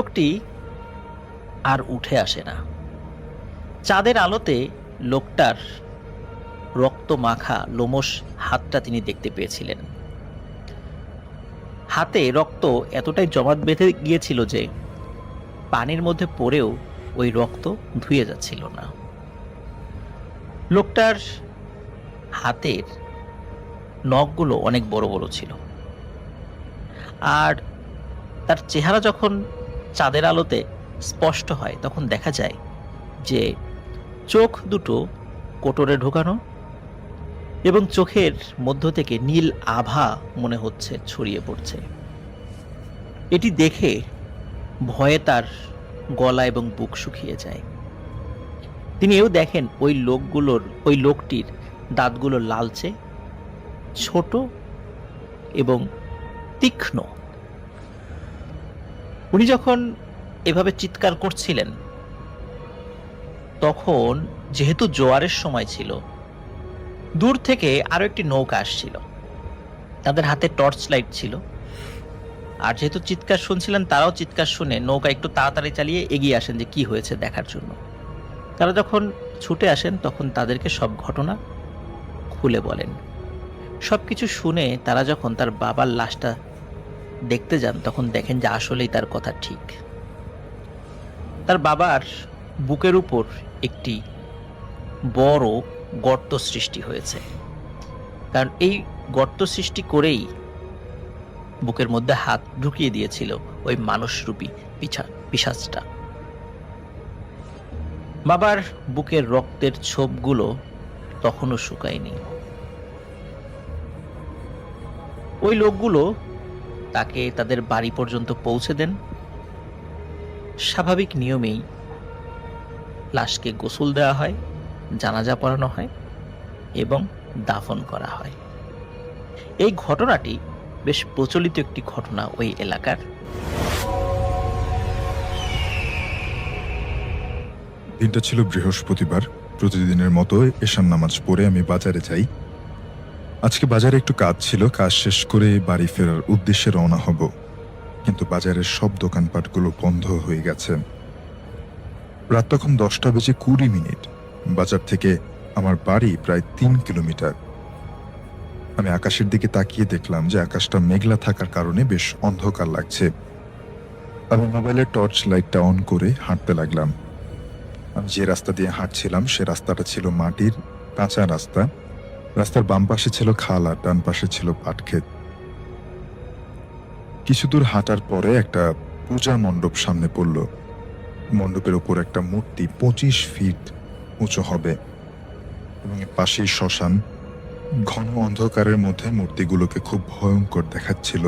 লোকটি আর উঠে আসে না। চাঁদের আলোতে লোকটার রক্ত মাখা লোমশ হাতটা তিনি দেখতে পেয়েছিলেন। হাতে রক্ত এতটাই জমাট বেঁধে গিয়েছিল যে পানির মধ্যে পড়েও ওই রক্ত ধুয়ে যাচ্ছিল না। লোকটার হাতের নখগুলো অনেক বড় বড় ছিল, আর তার চেহারা যখন চাঁদের আলোতে স্পষ্ট হয় তখন দেখা যায় যে চোখ দুটো কোটরে ঢোকানো এবং চোখের মধ্য থেকে নীল আভা মনে হচ্ছে ছড়িয়ে পড়ছে। এটি দেখে ভয়ে তার গলা এবং বুক শুকিয়ে যায়। তিনি এও দেখেন ওই লোকটির দাঁতগুলো লালচে, ছোট এবং তীক্ষ্ণ। উনি যখন এভাবে চিৎকার করছিলেন তখন যেহেতু জোয়ারের সময় ছিল, দূর থেকে আরো একটি নৌকা আসছিল। তাদের হাতে টর্চ লাইট ছিল, আর যেহেতু চিৎকার শুনছিলেন তারাও চিৎকার শুনে নৌকা একটু তাড়াতাড়ি চালিয়ে এগিয়ে আসেন যে কি হয়েছে দেখার জন্য। তারা যখন ছুটে আসেন তখন তাদেরকে সব ঘটনা খুলে বলেন। সবকিছু শুনে তারা যখন তার বাবার লাশটা দেখতে যান তখন দেখেন যে আসলেই তার কথা ঠিক। তার বাবার বুকের উপর একটি বড় গর্ত সৃষ্টি হয়েছে, কারণ এই গর্ত সৃষ্টি করেই বুকের মধ্যে হাত ঢুকিয়ে দিয়েছিল ওই মানুষরূপী পিশাচটা। বাবার বুকের রক্তের ছোপগুলো তখনও শুকায়নি। ওই লোকগুলো তাকে তাদের বাড়ি পর্যন্ত পৌঁছে দেন। স্বাভাবিক নিয়মেই লাশকে গোসল দেওয়া হয়, জানাজা পড়ানো হয় এবং দাফন করা হয়। এই ঘটনাটি বেশ প্রচলিত একটি ঘটনা ওই এলাকার। দিনটা ছিল বৃহস্পতিবার। প্রতিদিনের মতো এশার নামাজ পড়ে আমি বাজারে যাই। আজকে বাজারে একটু কাজ ছিল, কাজ শেষ করে বাড়ি ফেরার উদ্দেশ্যে রওনা হব, কিন্তু বাজারের সব দোকানপাটগুলো বন্ধ হয়ে গেছে। রাত তখন 10:20। বাজার থেকে আমার বাড়ি প্রায় 3 কিলোমিটার। আমি আকাশের দিকে তাকিয়ে দেখলাম যে আকাশটা মেঘলা থাকার কারণে বেশ অন্ধকার লাগছে। আমি মোবাইলের টর্চ লাইটটা অন করে হাঁটতে লাগলাম। আমি যে রাস্তা দিয়ে হাঁটছিলাম সে রাস্তাটা ছিল মাটির কাঁচা রাস্তা। রাস্তার বাম পাশে ছিল খাল আর ডান পাশে ছিল পাটক্ষেত। কিছু দূর হাঁটার পরে একটা পূজা মণ্ডপ সামনে পড়ল। মণ্ডপের ওপর একটা মূর্তি 25 ফিট উঁচু হবে এবং এর পাশেই শ্মশান। ঘন অন্ধকারের মধ্যে মূর্তিগুলোকে খুব ভয়ঙ্কর দেখাচ্ছিল।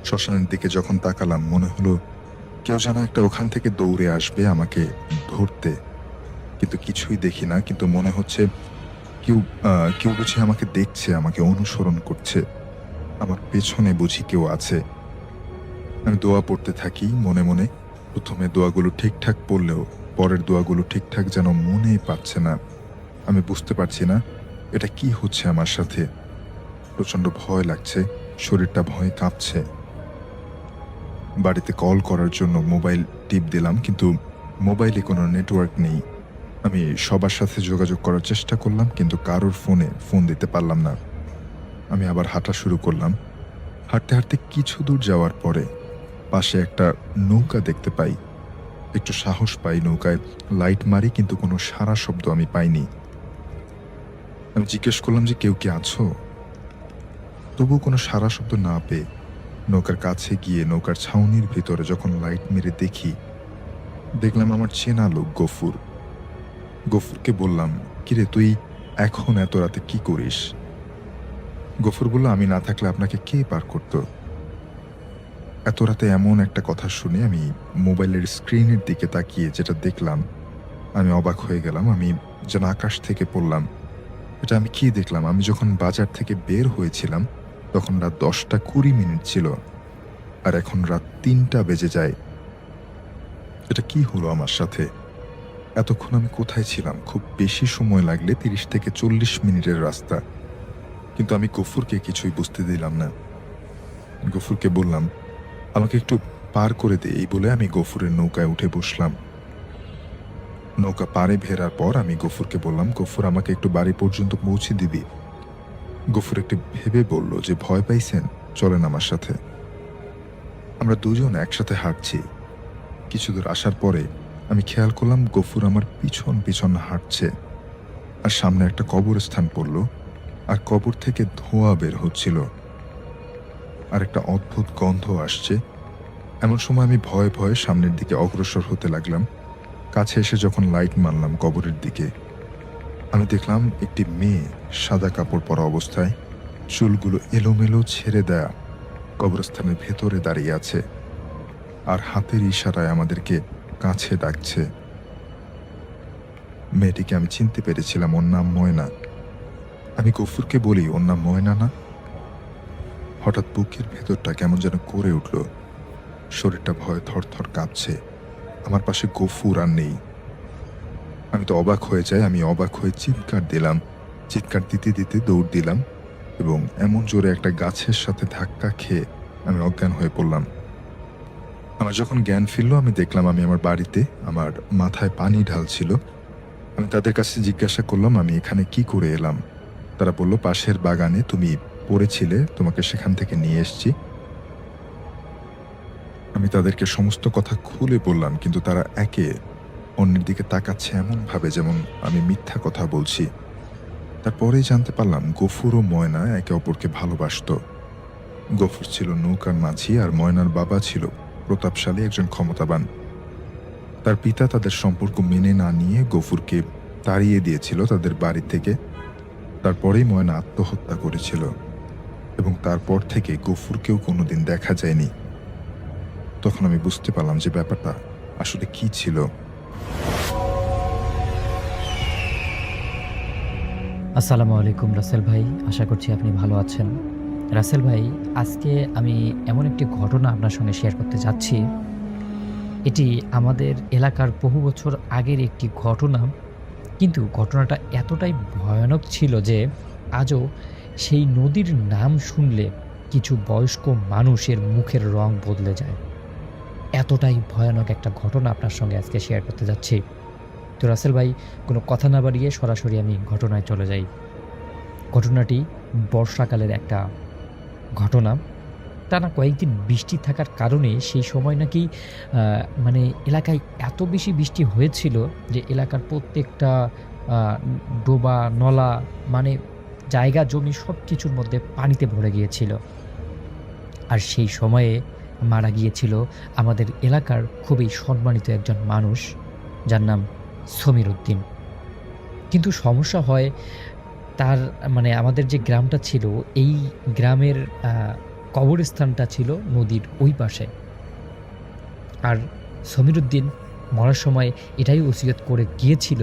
শ্মশানের দিকে যখন তাকালাম মনে হলো কেউ যেন একটা ওখান থেকে দৌড়ে আসবে আমাকে ধরতে, কিন্তু কিছুই দেখি না। কিন্তু মনে হচ্ছে কেউ বুঝি আমাকে দেখছে, আমাকে অনুসরণ করছে, আমার পেছনে বুঝি কেউ আছে। আমি দোয়া পড়তে থাকি মনে মনে। প্রথমে দোয়াগুলো ঠিকঠাক পড়লেও পরের দোয়াগুলো ঠিকঠাক যেন মনে পাচ্ছে না। আমি বুঝতে পারছি না এটা কি হচ্ছে আমার সাথে। প্রচন্ড ভয় লাগছে, শরীরটা ভয়ে কাঁপছে। বাড়িতে কল করার জন্য মোবাইল টিপ দিলাম, কিন্তু মোবাইলে কোনো নেটওয়ার্ক নেই। আমি সবার সাথে যোগাযোগ করার চেষ্টা করলাম, কিন্তু কারোর ফোনে ফোন দিতে পারলাম না। আমি আবার হাঁটা শুরু করলাম। হাঁটতে হাঁটতে কিছু দূর যাওয়ার পরে পাশে একটা নৌকা দেখতে পাই। একটু সাহস পাই, নৌকায় লাইট মারি, কিন্তু কোনো সাড়া শব্দ আমি পাইনি। আমি জিজ্ঞেস করলাম যে কেউ কি আছো? তবুও কোনো সাড়া শব্দ না পেয়ে নৌকার কাছে গিয়ে নৌকার ছাউনির ভিতরে যখন লাইট মেরে দেখলাম আমার চেনা লোক গফুর। গফুরকে বললাম, কিরে তুই এখন এত রাতে কি করিস? গফুর বলল, আমি না থাকলে আপনাকে কে পার করতো? এত রাতে এমন একটা কথা শুনে আমি মোবাইলের স্ক্রিনের দিকে তাকিয়ে যেটা দেখলাম আমি অবাক হয়ে গেলাম। আমি যেন আকাশ থেকে পড়লাম। এটা আমি কি দেখলাম? আমি যখন বাজার থেকে বের হয়েছিলাম তখন রাত 10:20 ছিল, আর এখন রাত 3টা বেজে যায়। এটা কি হলো আমার সাথে? এতক্ষণ আমি কোথায় ছিলাম? খুব বেশি সময় লাগলে 30 থেকে 40 মিনিটের রাস্তা, কিন্তু আমি গফুরকে কিছুই বুঝতে দিলাম না। গফুরকে বললাম, আমাকে একটু পার করে দে, এই বলে আমি গফুরের নৌকায় উঠে বসলাম। নৌকা পাড়ে ভেরার পর আমি গফুরকে বললাম, গফুর আমাকে একটু বাড়ি পর্যন্ত পৌঁছে দিবি? গফুর একটু ভেবে বলল যে ভয় পাইছেন, চলেন আমার সাথে। আমরা দুজন একসাথে হাঁটছি। কিছু দূর আসার পরে আমি খেয়াল করলাম গফুর আমার পিছন পিছন হাঁটছে, আর সামনে একটা কবরস্থান পড়ল, আর কবর থেকে ধোঁয়া বের হচ্ছিল, আর একটা অদ্ভুত গন্ধ আসছে। এমন সময় আমি ভয়ে ভয়ে সামনের দিকে অগ্রসর হতে লাগলাম। কাছে এসে যখন লাইট মারলাম কবরের দিকে, আমি দেখলাম একটি মেয়ে সাদা কাপড় পরা অবস্থায়, চুলগুলো এলোমেলো ছেড়ে দেয়া, কবরস্থানের ভেতরে দাঁড়িয়ে আছে, আর হাতের ইশারায় আমাদেরকে কাছে ডাকছে। মেয়েটিকে আমি চিনতে পেরেছিলাম, ওর নাম ময়না। আমি গফুরকে বলি, ওর নাম ময়না না? হঠাৎ বুকের ভেতরটা কেমন যেন করে উঠল, শরীরটা ভয়ে থরথর কাঁপছে। আমার পাশে গফুর আর নেই। আমি তো অবাক হয়ে যাই, আমি অবাক হয়ে চিৎকার দিলাম। চিৎকার দিতে দিতে দৌড় দিলাম এবং এমন জোরে একটা গাছের সাথে ধাক্কা খেয়ে আমি অজ্ঞান হয়ে পড়লাম। আমার যখন জ্ঞান ফিরল, আমি দেখলাম আমি আমার বাড়িতে, আমার মাথায় পানি ঢালছিল। আমি তাদের কাছে জিজ্ঞাসা করলাম আমি এখানে কি করে এলাম। তারা বলল, পাশের বাগানে তুমি পড়েছিলে, তোমাকে সেখান থেকে নিয়ে এসেছি। আমি তাদেরকে সমস্ত কথা খুলে বললাম, কিন্তু তারা একে অন্যের দিকে তাকাচ্ছে এমন ভাবে যেমন আমি মিথ্যা কথা বলছি। তারপরেই জানতে পারলাম গফুর ও ময়না একে অপরকে ভালোবাসতো। গফুর ছিল নৌকার মাঝি, আর ময়নার বাবা ছিল প্রতাপশালী একজন ক্ষমতাবান। তার পিতা তাদের সম্পর্ক মেনে না নিয়ে গফুরকে তাড়িয়ে দিয়েছিল তাদের বাড়ি থেকে। তারপরেই ময়না আত্মহত্যা করেছিল এবং তারপর থেকে গফুরকেও কোনোদিন দেখা যায়নি। তখন আমি বুঝতে পারলাম যে ব্যাপারটা আসলে কি ছিল। আসসালামু আলাইকুম রাসেল ভাই, আশা করছি আপনি ভালো আছেন। রাসেল ভাই, আজকে আমি এমন একটি ঘটনা আপনার সঙ্গে শেয়ার করতে যাচ্ছি। এটি আমাদের এলাকার বহু বছর আগের একটি ঘটনা, কিন্তু ঘটনাটা এতটাই ভয়ানক ছিল যে আজও সেই নদীর নাম শুনলে কিছু বয়স্ক মানুষের মুখের রং বদলে যায়। এতটাই ভয়ানক একটা ঘটনা আপনার সঙ্গে আজকে শেয়ার করতে যাচ্ছি। তো রাসেল ভাই, কোনো কথা না বাড়িয়ে সরাসরি আমি ঘটনায় চলে যাই। ঘটনাটি বর্ষাকালের একটা ঘটনা। টানা কয়েকদিন বৃষ্টি থাকার কারণে সেই সময় নাকি মানে এলাকায় এত বেশি বৃষ্টি হয়েছিল যে এলাকার প্রত্যেকটা ডোবা, নলা, মানে জায়গা জমি সব কিছুর মধ্যে পানিতে ভরে গিয়েছিল। আর সেই সময়ে মারা গিয়েছিল আমাদের এলাকার খুবই সম্মানিত একজন মানুষ, যার নাম সমীর উদ্দিন। কিন্তু সমস্যা হয়, তার মানে আমাদের যে গ্রামটা ছিল, এই গ্রামের কবরস্থানটা ছিল নদীর ওই পাশে। আর সমীর উদ্দিন মরার সময় এটাই ওসিয়ত করে গিয়েছিল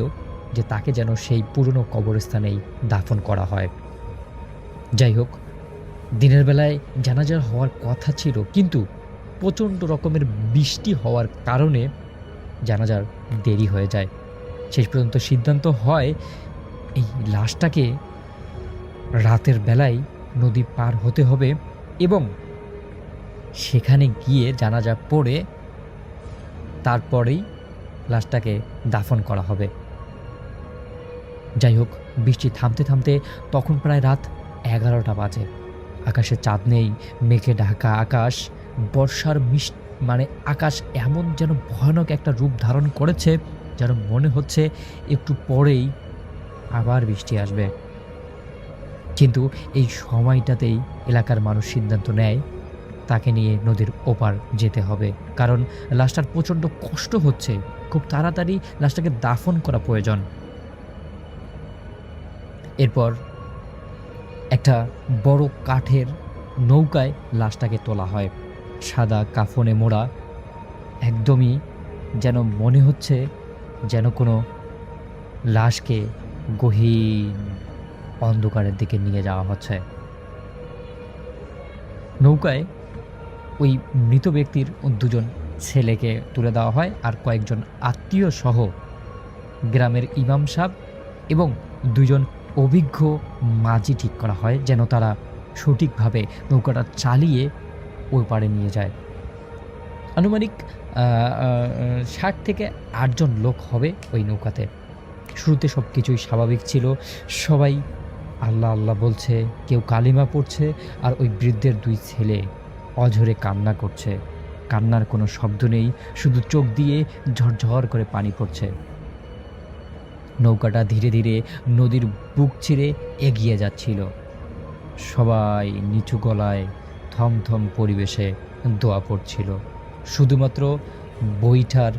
যে তাকে যেন সেই পুরনো কবরস্থানেই দাফন করা হয়। যাই হোক, দিনের বেলায় জানাজা হওয়ার কথা ছিল, কিন্তু প্রচণ্ড রকমের বৃষ্টি হওয়ার কারণে জানাজার দেরি হয়ে যায়। শেষ পর্যন্ত সিদ্ধান্ত হয় এই লাশটাকে রাতের বেলায় নদী পার হতে হবে এবং সেখানে গিয়ে জানাজা পড়ে তারপরেই লাশটাকে দাফন করা হবে। যাই হোক, বৃষ্টি থামতে থামতে তখন প্রায় রাত 11টা বাজে। আকাশে চাঁদ নেই, মেঘে ঢাকা আকাশ। বর্ষার মানে আকাশ এমন যেন ভয়ানক একটা রূপ ধারণ করেছে, যেন মনে হচ্ছে একটু পরেই আবার বৃষ্টি আসবে। কিন্তু এই সময়টাতেই এলাকার মানুষ সিদ্ধান্ত নেয় তাকে নিয়ে নদীর ওপার যেতে হবে, কারণ লাশটার প্রচণ্ড কষ্ট হচ্ছে, খুব তাড়াতাড়ি লাশটাকে দাফন করা প্রয়োজন। এরপর একটা বড় কাঠের নৌকায় লাশটাকে তোলা হয়, সাদা কাফনে মোড়া। একদমই যেন মনে হচ্ছে যেন কোনো লাশকে গহীন অন্ধকারের দিকে নিয়ে যাওয়া হচ্ছে। নৌকায় ওই মৃত ব্যক্তির দুজন ছেলেকে তুলে দেওয়া হয়, আর কয়েকজন আত্মীয় সহ গ্রামের ইমাম সাহেব এবং দুজন অভিজ্ঞ মাঝি ঠিক করা হয়, যেন তারা সঠিকভাবে নৌকাটা চালিয়ে ওই পাড়ে নিয়ে যায়। আনুমানিক 60 থেকে 8 জন লোক হবে ওই নৌকাতে। শুরুতে সব কিছুই স্বাভাবিক ছিল। সবাই আল্লাহ আল্লাহ বলছে, কেউ কালিমা পড়ছে, আর ওই বৃদ্ধের 2 ছেলে অঝরে কান্না করছে। কান্নার কোনো শব্দ নেই, শুধু চোখ দিয়ে ঝরঝর করে পানি পড়ছে। নৌকাটা ধীরে ধীরে নদীর বুক চিরে এগিয়ে যাচ্ছিল। সবাই নিচু গলায় থমথম পরিবেশে দোয়া পড়ছিল। শুধুমাত্র বইটার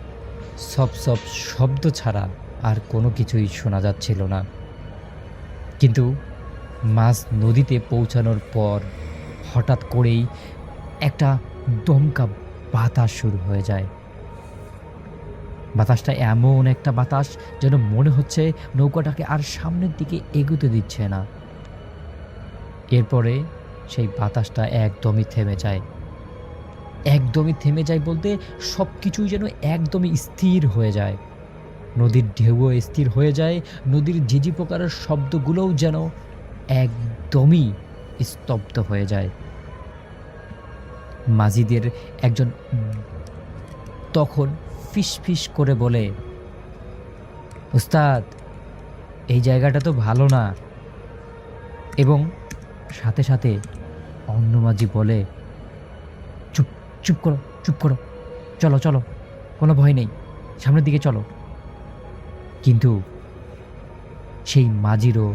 সপ সপ শব্দ ছাড়া আর কোনো কিছুই শোনা যাচ্ছিল না। কিন্তু মাঝ নদীতে পৌঁছানোর পর হঠাৎ করেই একটা দমকা বাতাস শুরু হয়ে যায়। বাতাসটা এমন একটা বাতাস যেন মনে হচ্ছে নৌকাটাকে আর সামনের দিকে এগোতে দিচ্ছে না। এরপরে সেই বাতাসটা একদমই থেমে যায়। একদমই থেমে যায় বলতে সব কিছুই যেন একদমই স্থির হয়ে যায়। নদীর ঢেউও স্থির হয়ে যায়, নদীর ঝিঝি পোকার শব্দগুলোও যেন একদমই স্তব্ধ হয়ে যায়। মাঝিদের একজন তখন ফিসফিস করে বলে, উস্তাদ, এই জায়গাটা তো ভালো না। এবং সাথে সাথে অন্য মাঝি বলে, চুপ চুপ করো, চুপ করো, চলো চলো, কোনো ভয় নেই, সামনের দিকে চলো। কিন্তু সেই মাঝিরও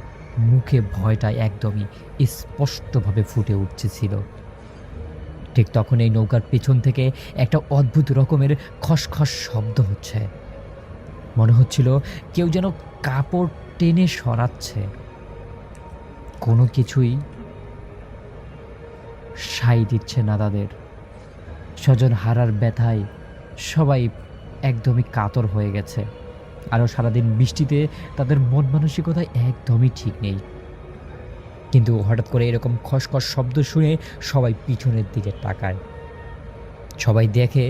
মুখে ভয়টা একদমই স্পষ্টভাবে ফুটে উঠতেছিল। ঠিক তখন এই নৌকার পেছন থেকে একটা অদ্ভুত রকমের খসখস শব্দ হচ্ছে। মনে হচ্ছিল কেউ যেন কাপড় টেনে সরাচ্ছে। কোনো কিছুই সাই দিচ্ছে না তাদের। স্বজন হারার ব্যথায় সবাই একদমই কাতর হয়ে গেছে। আরও সারাদিন বৃষ্টিতে তাদের মন মানসিকতা একদমই ঠিক নেই। কিন্তু হঠাৎ করে এরকম খসখস শব্দ শুনে সবাই পিছনের দিকে তাকায়। সবাই দেখে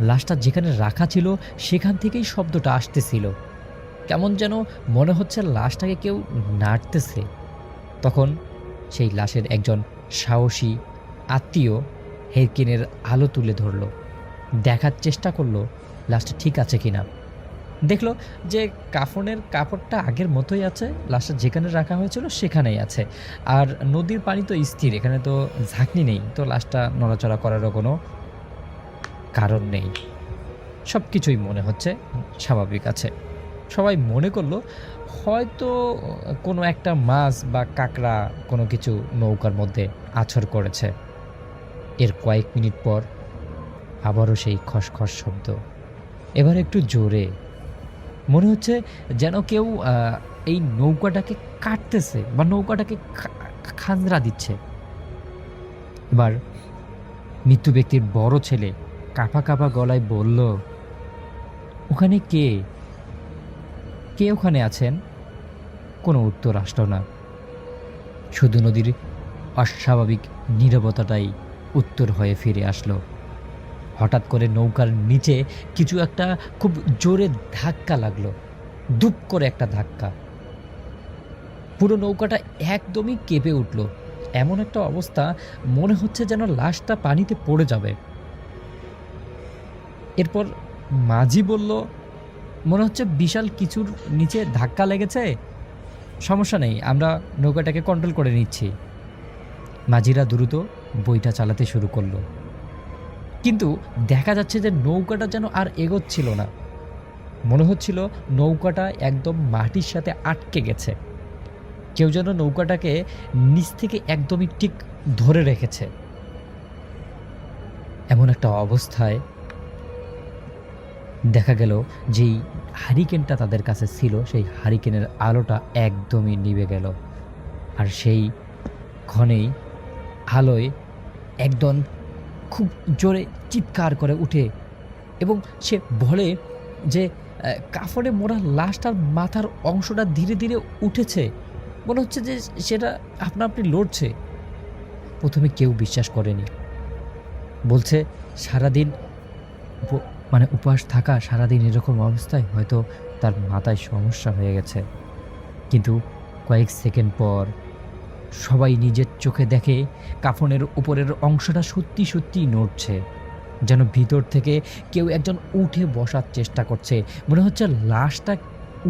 লাশটা যেখানে রাখা ছিল সেখান থেকেই শব্দটা আসতেছিল। কেমন যেন মনে হচ্ছে লাশটাকে কেউ নাড়তেছে। তখন সেই লাশের একজন সাহসী আত্মীয় হেরকিনের আলো তুলে ধরল, দেখার চেষ্টা করলো লাশটা ঠিক আছে কিনা। দেখলো যে কাফনের কাপড়টা আগের মতোই আছে, লাশটা যেখানে রাখা হয়েছিল সেখানেই আছে। আর নদীর পানি তো স্থির, এখানে তো ঝাঁকনি নেই, তো লাশটা নড়াচড়া করারও কোনো কারণ নেই। সব কিছুই মনে হচ্ছে স্বাভাবিক আছে। সবাই মনে করলো হয়তো কোনো একটা মাছ বা কাঁকড়া কোনো কিছু নৌকার মধ্যে আছড় করেছে। এর কয়েক মিনিট পর আবারও সেই খসখস শব্দ, এবার একটু জোরে। মনে হচ্ছে যেন কেউ এই নৌকাটাকে কাটতেছে বা নৌকাটাকে খাঁজরা দিচ্ছে। এবার মৃত্যু ব্যক্তির বড় ছেলে কাঁপা কাঁপা গলায় বলল, ওখানে কে কে ওখানে আছেন? কোনো উত্তর আসলো না। শুধু নদীর অস্বাভাবিক নীরবতাটাই উত্তর হয়ে ফিরে আসলো। হঠাৎ করে নৌকার নিচে কিছু একটা খুব জোরে ধাক্কা লাগলো, দুপ করে একটা ধাক্কা। পুরো নৌকাটা একদমই কেঁপে উঠল। এমন একটা অবস্থা মনে হচ্ছে যেন লাশটা পানিতে পড়ে যাবে। এরপর মাঝি বলল, মনে হচ্ছে বিশাল কিছুর নিচে ধাক্কা লেগেছে, সমস্যা নেই, আমরা নৌকাটাকে কন্ট্রোল করে নিচ্ছি। মাঝিরা দ্রুত বইটা চালাতে শুরু করলো। কিন্তু দেখা যাচ্ছে যে নৌকাটা যেন আর এগোচ্ছিল না। মনে হচ্ছিল নৌকাটা একদম মাটির সাথে আটকে গেছে। কেউ যেন নৌকাটাকে নিচ থেকে একদমই ঠিক ধরে রেখেছে। এমন একটা অবস্থায় দেখা গেল যেই হারিকেনটা তাদের কাছে ছিল সেই হারিকেনের আলোটা একদমই নিভে গেল। আর সেই ক্ষণেই আলোয় একদম খুব জোরে চিৎকার করে উঠে এবং সে বলে যে কাফনে মোড়া লাশটার মাথার অংশটা ধীরে ধীরে উঠেছে, মনে হচ্ছে যে সেটা আপনা আপনি লড়ছে। প্রথমে কেউ বিশ্বাস করেনি, বলছে সারাদিন উপবাস থাকা, সারাদিন এরকম অবস্থায় হয়তো তার মাথায় সমস্যা হয়ে গেছে। কিন্তু কয়েক সেকেন্ড পর সবাই নিজের চোখে দেখে কাফনের উপরের অংশটা সত্যি সত্যি নড়ছে। যেন ভিতর থেকে কেউ একজন উঠে বসার চেষ্টা করছে, মনে হচ্ছে লাশটা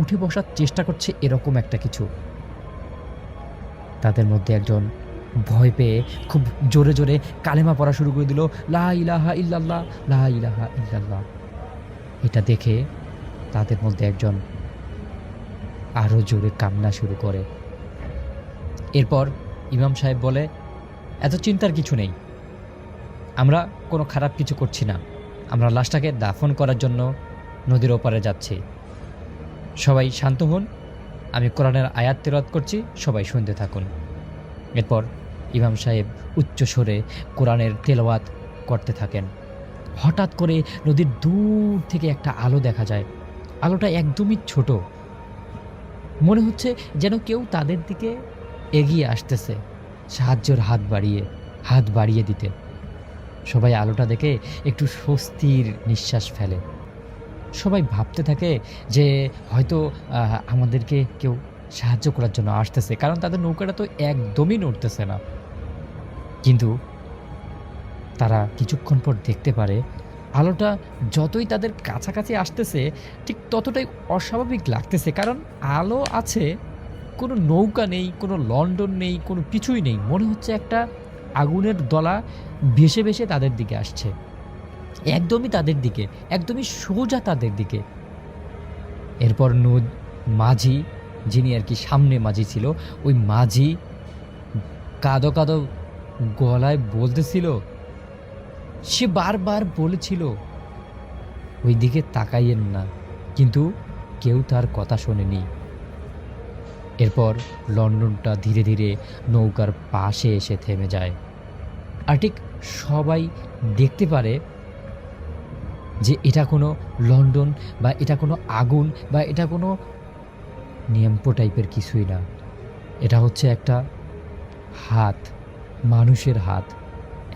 উঠে বসার চেষ্টা করছে, এরকম একটা কিছু। তাদের মধ্যে একজন ভয় পেয়ে খুব জোরে জোরে কালেমা পড়া শুরু করে দিল, লা ইলাহা ইল্লাল্লাহ, লা ইলাহা ইল্লাল্লাহ। এটা দেখে তাদের মধ্যে একজন আরও জোরে কান্না শুরু করে। এরপর ইমাম সাহেব বলে, এত চিন্তার কিছু নেই, আমরা কোনো খারাপ কিছু করছি না, আমরা লাশটাকে দাফন করার জন্য নদীর ওপারে যাচ্ছি, সবাই শান্ত হন, আমি কোরআনের আয়াত তেলাওয়াত করছি, সবাই শুনতে থাকুন। এরপর ইমাম সাহেব উচ্চ স্বরে কোরআনের তেলাওয়াত করতে থাকেন। হঠাৎ করে নদীর দূর থেকে একটা আলো দেখা যায়। আলোটা একদমই ছোট, মনে হচ্ছে যেন কেউ তাদের দিকে এগিয়ে আসতেছে, সাহায্যের হাত বাড়িয়ে দিতে। সবাই আলোটা দেখে একটু স্বস্তির নিঃশ্বাস ফেলে। সবাই ভাবতে থাকে যে হয়তো আমাদেরকে কেউ সাহায্য করার জন্য আসতেছে, কারণ তাদের নৌকাটা তো একদমই নড়তেছে না। কিন্তু তারা কিছুক্ষণ পর দেখতে পারে আলোটা যতই তাদের কাছাকাছি আসতেছে ঠিক ততটাই অস্বাভাবিক লাগতেছে, কারণ আলো আছে, কোনো নৌকা নেই, কোনো লন্ডন নেই, কোনো কিছুই নেই। মনে হচ্ছে একটা আগুনের দলা ভেসে ভেসে তাদের দিকে আসছে, একদমই তাদের দিকে, একদমই সোজা তাদের দিকে। এরপর মাঝি, যিনি আর কি সামনে মাঝি ছিল, ওই মাঝি কাঁদো কাঁদো গলায় বলতেছিল, সে বারবার বলেছিল ওই দিকে তাকাইয়েন না, কিন্তু কেউ তার কথা শোনেনি। এরপর লন্ডনটা ধীরে ধীরে নৌকার পাশে এসে থেমে যায়। আর ঠিক সবাই দেখতে পারে যে এটা কোনো লন্ডন বা এটা কোনো আগুন বা এটা কোনো নিয়ম্প টাইপের কিছুই না, এটা হচ্ছে একটা হাত, মানুষের হাত,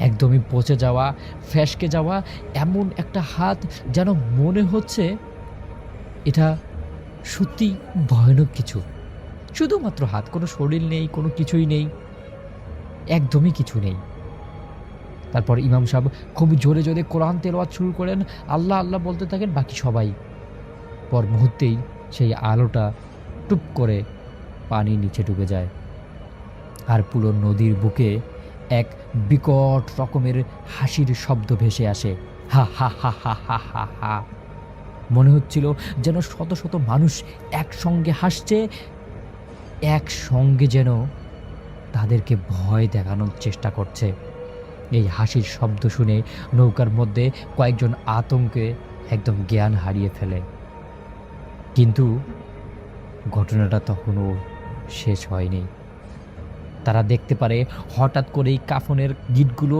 একদমই পচে যাওয়া, ফ্যাসকে যাওয়া এমন একটা হাত, যেন মনে হচ্ছে এটা সত্যি ভয়ানক কিছু। শুধুমাত্র হাত, কোনো শরীর নেই, কোনো কিছুই নেই, একদমই কিছু নেই। তারপর ইমাম সাহেব খুব জোরে জোরে কোরআন তেলাওয়াত শুরু করেন, আল্লাহ আল্লাহ বলতে থাকেন বাকি সবাই। পর মুহূর্তেই সেই আলোটা টুপ করে পানির নিচে ডুবে যায়, আর পুরো নদীর বুকে এক বিকট রকমের হাসির শব্দ ভেসে আসে, হা হা হা হা হা হা হা। মনে হচ্ছিল যেন শত শত মানুষ একসঙ্গে হাসছে, একসঙ্গে যেন তাদেরকে ভয় দেখানোর চেষ্টা করছে। এই হাসির শব্দ শুনে নৌকার মধ্যে কয়েকজন আতঙ্কে একদম জ্ঞান হারিয়ে ফেলে। কিন্তু ঘটনাটা তখনও শেষ হয়নি। তারা দেখতে পারে হঠাৎ করেই কাফনের গিটগুলো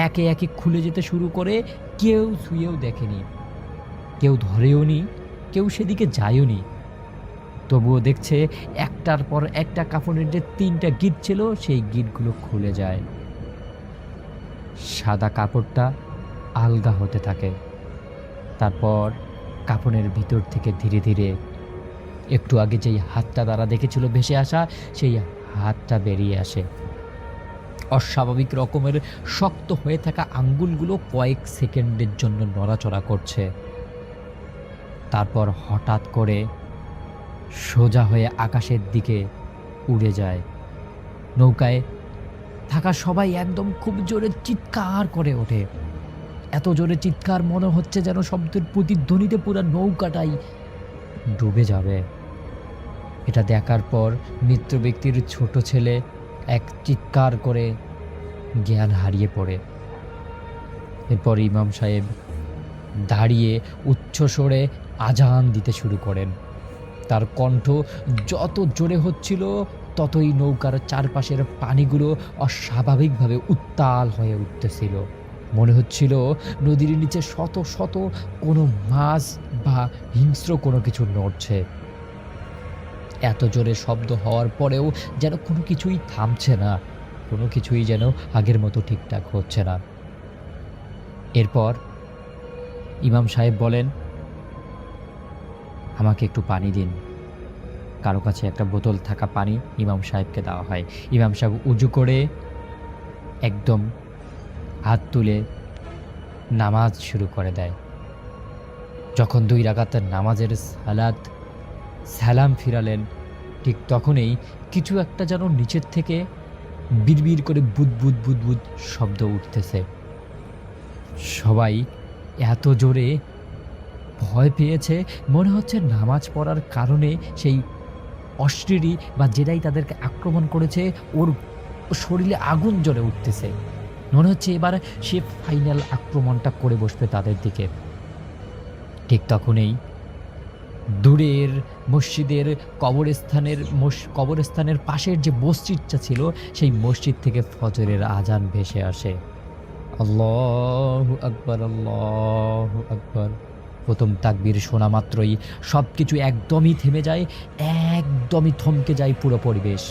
একে একে খুলে যেতে শুরু করে। কেউ ছুঁয়েও দেখেনি, কেউ ধরেও নি, কেউ সেদিকে যায়ও নি। তবুও দেখছে একটার পর একটা কাফনের যে 3টা গিট ছিল সেই গিটগুলো খুলে যায়, সাদা কাপড়টা আলগা হতে থাকে। তারপর কাফনের ভিতর থেকে ধীরে ধীরে একটু আগে যেই হাতটা তারা দেখেছিল ভেসে আসা, সেই হাতটা বেরিয়ে আসে। অস্বাভাবিক রকমের শক্ত হয়ে থাকা আঙ্গুলগুলো কয়েক সেকেন্ডের জন্য নড়াচড়া করছে, তারপর হঠাৎ করে সোজা হয়ে আকাশের দিকে উড়ে যায়। নৌকায় থাকা সবাই একদম খুব জোরে চিৎকার করে ওঠে, এত জোরে চিৎকার মনে হচ্ছে যেন শব্দের প্রতিধ্বনিতে পুরো নৌকাটাই ডুবে যাবে। এটা দেখার পর মৃত ব্যক্তির ছোট ছেলে এক চিৎকার করে জ্ঞান হারিয়ে পড়ে। এরপর ইমাম সাহেব দাঁড়িয়ে উচ্চ স্বরে আজান দিতে শুরু করেন। তার কণ্ঠ যত জোরে হচ্ছিল ততই নৌকার চারপাশের পানিগুলো অস্বাভাবিকভাবে উত্তাল হয়ে উঠতেছিল। মনে হচ্ছিল নদীর নিচে শত শত কোনো মাছ বা হিংস্র কোনো কিছু নড়ছে। এত জোরে শব্দ হওয়ার পরেও যেন কোনো কিছুই থামছে না, কোনো কিছুই যেন আগের মতো ঠিকঠাক হচ্ছে না। এরপর ইমাম সাহেব বলেন, আমাকে একটু পানি দিন। কারো কাছে একটা বোতল থাকা পানি ইমাম সাহেবকে দেওয়া হয়। ইমাম সাহেব উজু করে একদম হাত তুলে নামাজ শুরু করে দেয়। যখন 2 রাকাতের নামাজের সালাম ফিরালেন, ঠিক তখনই কিছু একটা যেন নিচের থেকে বিড়বিড় করে বুদবুদ বুদবুদ শব্দ উঠতেছে। সবাই এত জোরে ভয় পেয়েছে, মনে হচ্ছে নামাজ পড়ার কারণে সেই অশরীরী বা যেটাই তাদেরকে আক্রমণ করেছে ওর শরীরে আগুন জ্বলে উঠতেছে। মনে হচ্ছে এবার সে ফাইনাল আক্রমণটা করে বসবে তাদের দিকে। ঠিক তখনই দূরের মসজিদের কবরস্থানের পাশের যে মসজিদটা ছিল, সেই মসজিদ থেকে ফজরের আজান ভেসে আসে। আল্লাহু আকবার, আল্লাহু আকবার। প্রথম তাকবীর শোনা মাত্রই সব কিছু একদমই থেমে যায়, একদমই থমকে যায় পুরো পরিবেশ।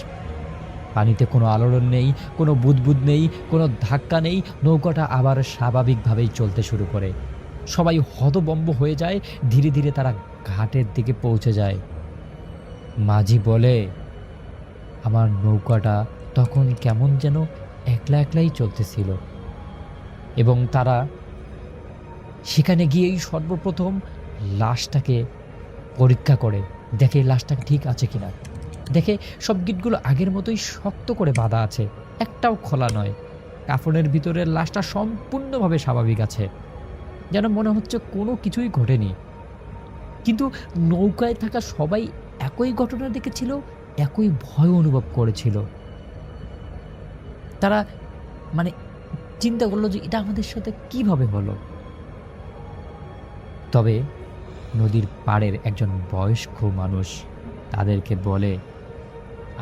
পানিতে কোনো আলোড়ন নেই, কোনো বুদবুদ নেই, কোনো ধাক্কা নেই। নৌকাটা আবার স্বাভাবিকভাবেই চলতে শুরু করে। সবাই হতভম্ব হয়ে যায়। ধীরে ধীরে তারা ঘাটের দিকে পৌঁছে যায়। মাঝি বলে, আমার নৌকাটা তখন কেমন যেন একলা একলাই চলতেছিল, এবং তারা সেখানে গিয়েই সর্বপ্রথম লাশটাকে পরীক্ষা করে দেখে লাশটা ঠিক আছে কিনা। দেখে সব গিটগুলো আগের মতোই শক্ত করে বাঁধা আছে, একটাও খোলা নয়। কাফনের ভিতরের লাশটা সম্পূর্ণভাবে স্বাভাবিক আছে, যেন মনে হচ্ছে কোনো কিছুই ঘটেনি। কিন্তু নৌকায় থাকা সবাই একই ঘটনা দেখেছিল, একই ভয় অনুভব করেছিল। তারা চিন্তা করলো যে এটা আমাদের সাথে কিভাবে হলো। তবে নদীর পাড়ের একজন বয়স্ক মানুষ তাদেরকে বলে,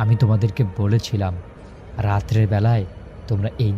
আমি তোমাদেরকে বলেছিলাম রাত্রের বেলায় তোমরা এই